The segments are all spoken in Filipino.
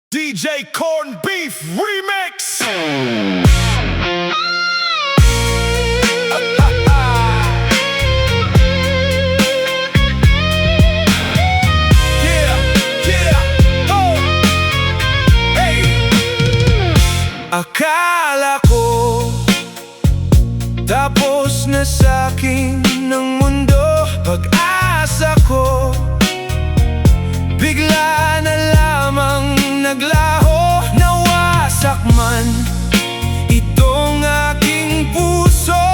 DJ Corn Beef Remix. Akala ko tapos na sa'kin ng mundo. Pag-asa ko bigla na lamang naglaho. Nawasak man itong aking puso.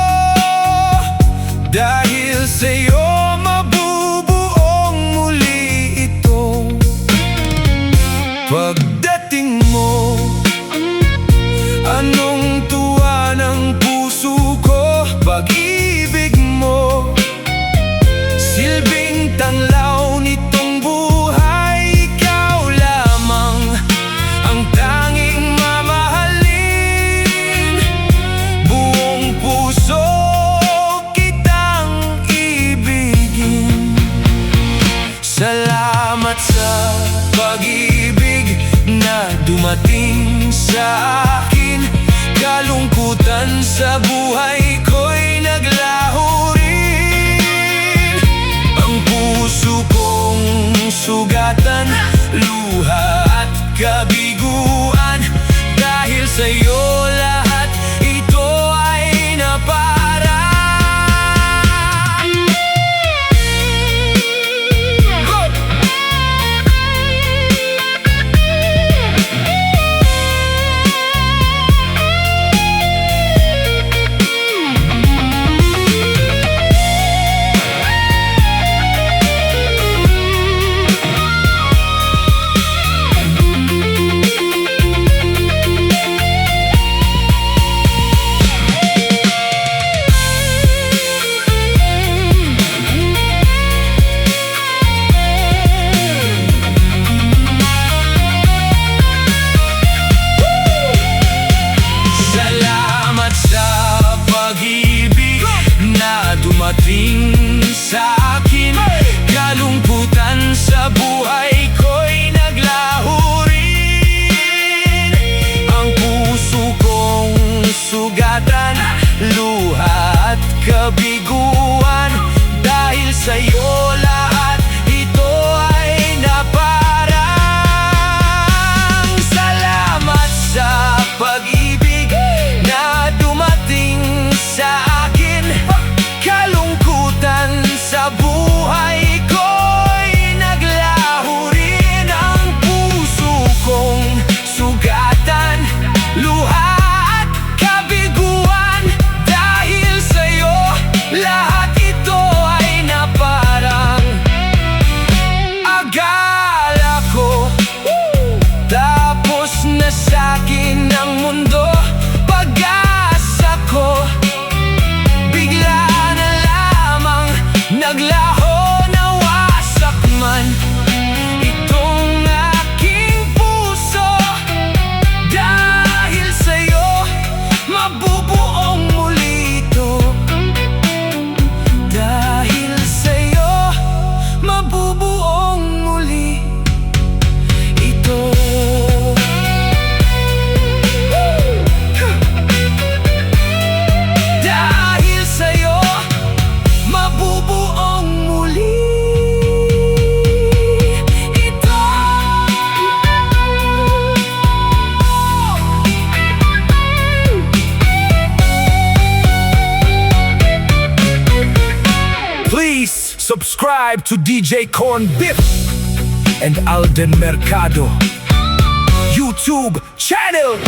Dahil sa'yo mabubuong muli ito. Pagdating mo, anong tuwa ng puso ko. Pag-ibig mo, silbing tanglaw nitong buhay. Ikaw lamang ang tanging mamahalin. Buong puso kitang ibigin. Salamat sa pag-ibig na dumating sa akin. Kalungkutan sa buhay ko'y naglaho rin. Ang puso kong sugatan, luha at kabiguan. Dahil sa'yo lahat ito ay naparaan. Dumating sa akin, kalungkutan sa buhay ko'y naglaho rin. Ang puso kong sugatan, luha at kabiguan. Dahil sa'yo lahat ito ay naparang. Salamat sa pag-ibig na dumating sa akin. Kalungkutan sa buhay ko'y naglaho rin. Ang puso kong sugatan, luha at kabiguan. Dahil sa'yo lahat ito ay naparang. Akala ko tapos na sa'kin ang mundo. Pag-asa ko bigla naglaho, nawasak man itong aking puso. Dahil sa'yo mabubuong muli ito. Dahil sa'yo mabubuong muli ito. Dahil sa'yo mabubuong muli ito. Please subscribe to DJ Corn Beef and Alden Mercado YouTube channel.